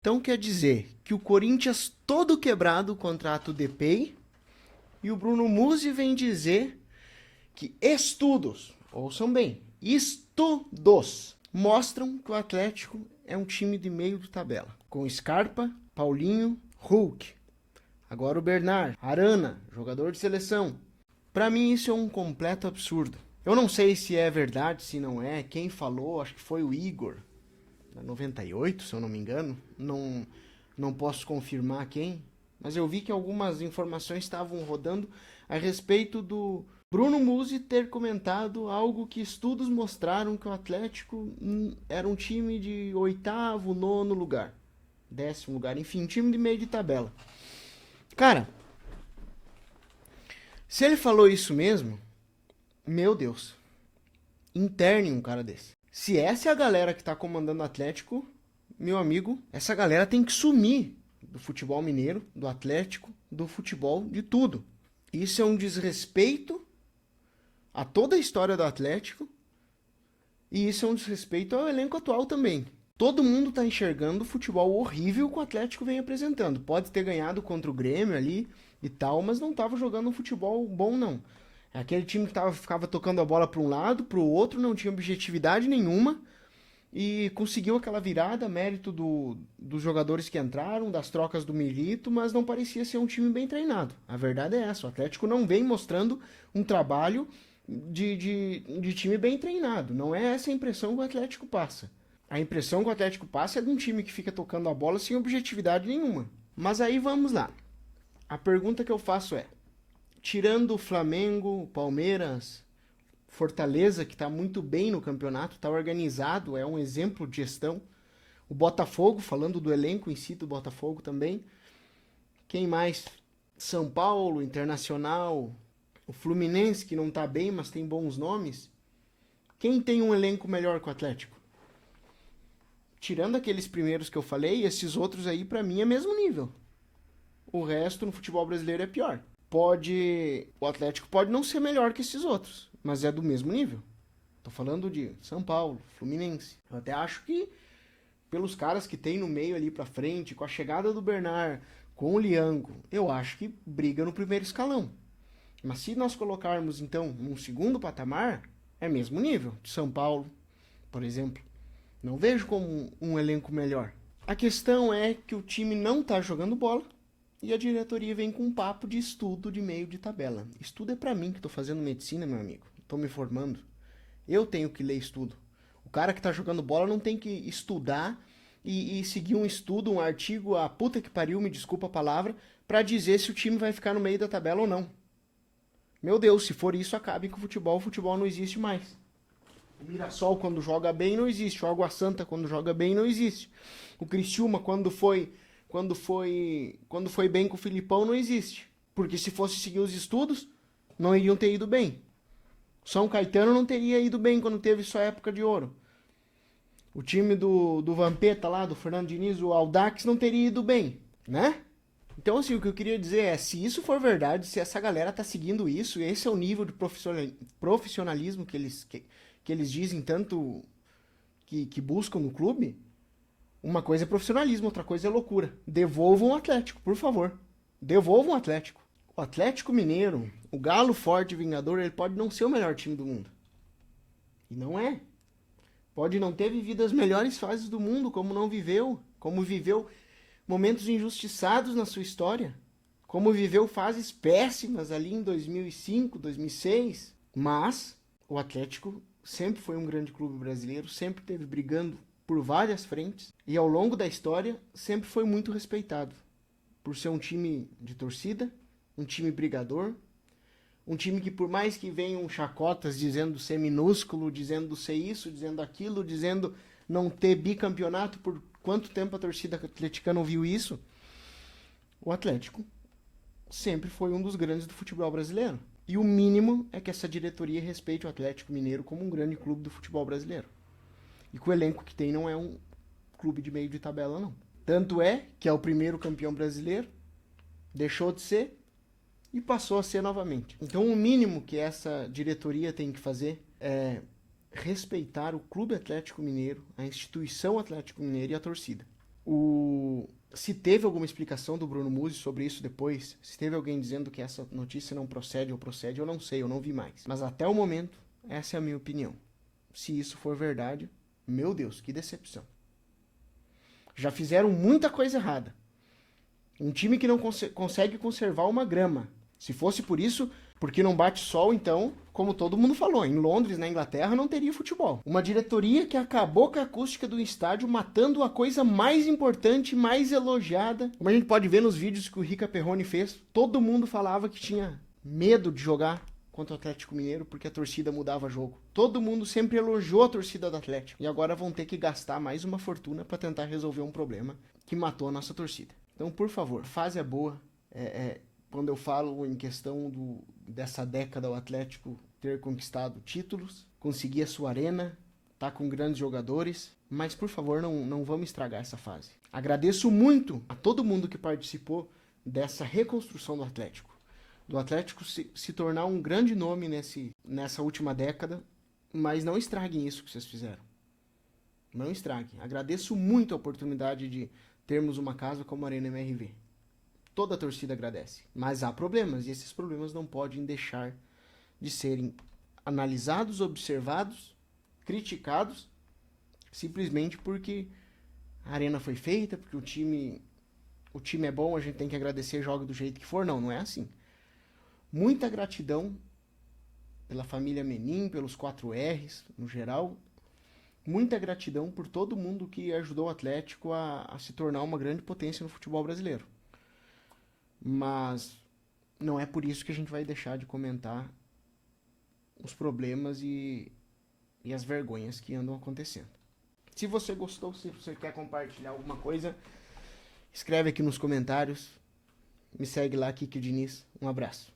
Então quer dizer que o Corinthians todo quebrado contrata o Depay e o Bruno Musi vem dizer que estudos, ouçam bem, estudos mostram que o Atlético é um time de meio de tabela. Com Scarpa, Paulinho, Hulk. Agora o Bernard, Arana, jogador de seleção. Pra mim isso é um completo absurdo. Eu não sei se é verdade, se não é. Quem falou, acho que foi o Igor, da 98, se eu não me engano. Não posso confirmar quem. Mas eu vi que algumas informações estavam rodando a respeito do Bruno Musi ter comentado algo que estudos mostraram que o Atlético era um time de 8º, 9º lugar. 10º lugar, enfim, time de meio de tabela. Cara, se ele falou isso mesmo, meu Deus, interne um cara desse. Se essa é a galera que tá comandando o Atlético, meu amigo, essa galera tem que sumir do futebol mineiro, do Atlético, do futebol, de tudo. Isso é um desrespeito a toda a história do Atlético e isso é um desrespeito ao elenco atual também. Todo mundo tá enxergando o futebol horrível que o Atlético vem apresentando. Pode ter ganhado contra o Grêmio ali e tal, mas não tava jogando um futebol bom, não. É aquele time que ficava tocando a bola para um lado, para o outro, não tinha objetividade nenhuma e conseguiu aquela virada, mérito dos jogadores que entraram, das trocas do Milito, mas não parecia ser um time bem treinado. A verdade é essa, o Atlético não vem mostrando um trabalho de time bem treinado. Não é essa a impressão que o Atlético passa. A impressão que o Atlético passa é de um time que fica tocando a bola sem objetividade nenhuma. Mas aí vamos lá. A pergunta que eu faço é, tirando o Flamengo, Palmeiras, Fortaleza, que está muito bem no campeonato, está organizado, é um exemplo de gestão. O Botafogo, falando do elenco em si do Botafogo também. Quem mais? São Paulo, Internacional, o Fluminense, que não está bem, mas tem bons nomes. Quem tem um elenco melhor que o Atlético? Tirando aqueles primeiros que eu falei, esses outros aí, pra mim, é mesmo nível. O resto no futebol brasileiro é pior. O Atlético pode não ser melhor que esses outros, mas é do mesmo nível. Tô falando de São Paulo, Fluminense. Eu até acho que, pelos caras que tem no meio ali pra frente, com a chegada do Bernard, com o Liango, eu acho que briga no primeiro escalão. Mas se nós colocarmos, então, num segundo patamar, é mesmo nível de São Paulo, por exemplo. Não vejo como um elenco melhor. A questão é que o time não tá jogando bola e a diretoria vem com um papo de estudo de meio de tabela. Estudo é pra mim que tô fazendo medicina, meu amigo. Tô me formando. Eu tenho que ler estudo. O cara que tá jogando bola não tem que estudar e seguir um estudo, um artigo, a puta que pariu, me desculpa a palavra, pra dizer se o time vai ficar no meio da tabela ou não. Meu Deus, se for isso, acabe com o futebol não existe mais. O Mirassol, quando joga bem, não existe. O Água Santa, quando joga bem, não existe. O Criciúma, quando foi bem com o Filipão, não existe. Porque se fosse seguir os estudos, não iriam ter ido bem. São Caetano não teria ido bem quando teve sua época de ouro. O time do Vampeta lá, do Fernando Diniz, o Audax, não teria ido bem, né? Então, assim, o que eu queria dizer é, se isso for verdade, se essa galera tá seguindo isso, esse é o nível de profissionalismo que eles dizem tanto que buscam no clube, uma coisa é profissionalismo, outra coisa é loucura. Devolvam o Atlético, por favor. Devolvam o Atlético. O Atlético Mineiro, o Galo Forte Vingador, ele pode não ser o melhor time do mundo. E não é. Pode não ter vivido as melhores fases do mundo, como viveu momentos injustiçados na sua história, como viveu fases péssimas ali em 2005, 2006, mas o Atlético sempre foi um grande clube brasileiro, sempre esteve brigando por várias frentes e ao longo da história sempre foi muito respeitado por ser um time de torcida, um time brigador, um time que por mais que venham chacotas dizendo ser minúsculo, dizendo ser isso, dizendo aquilo, dizendo não ter bicampeonato, por quanto tempo a torcida atleticana ouviu isso, o Atlético sempre foi um dos grandes do futebol brasileiro. E o mínimo é que essa diretoria respeite o Atlético Mineiro como um grande clube do futebol brasileiro. E que o elenco que tem não é um clube de meio de tabela, não. Tanto é que é o primeiro campeão brasileiro, deixou de ser e passou a ser novamente. Então o mínimo que essa diretoria tem que fazer é respeitar o Clube Atlético Mineiro, a instituição Atlético Mineiro e a torcida. Se teve alguma explicação do Bruno Musi sobre isso depois, se teve alguém dizendo que essa notícia não procede ou procede, eu não sei, eu não vi mais. Mas até o momento, essa é a minha opinião. Se isso for verdade, meu Deus, que decepção. Já fizeram muita coisa errada. Um time que não consegue conservar uma grama. Se fosse por isso, porque não bate sol, então, como todo mundo falou, em Londres, na Inglaterra, não teria futebol. Uma diretoria que acabou com a acústica do estádio, matando a coisa mais importante, mais elogiada. Como a gente pode ver nos vídeos que o Rica Perrone fez, todo mundo falava que tinha medo de jogar contra o Atlético Mineiro, porque a torcida mudava jogo. Todo mundo sempre elogiou a torcida do Atlético. E agora vão ter que gastar mais uma fortuna para tentar resolver um problema que matou a nossa torcida. Então, por favor, fase é boa. Quando eu falo em questão dessa década o Atlético ter conquistado títulos, conseguir a sua arena, tá com grandes jogadores, mas por favor não vamos estragar essa fase. Agradeço muito a todo mundo que participou dessa reconstrução do Atlético. Do Atlético se tornar um grande nome nessa última década, mas não estraguem isso que vocês fizeram. Não estraguem. Agradeço muito a oportunidade de termos uma casa como a Arena MRV. Toda a torcida agradece. Mas há problemas, e esses problemas não podem deixar de serem analisados, observados, criticados, simplesmente porque a arena foi feita, porque o time é bom, a gente tem que agradecer, joga do jeito que for. Não é assim. Muita gratidão pela família Menin, pelos 4Rs, no geral. Muita gratidão por todo mundo que ajudou o Atlético a se tornar uma grande potência no futebol brasileiro. Mas não é por isso que a gente vai deixar de comentar os problemas e as vergonhas que andam acontecendo. Se você gostou, se você quer compartilhar alguma coisa, escreve aqui nos comentários. Me segue lá, Kiki Diniz. Um abraço.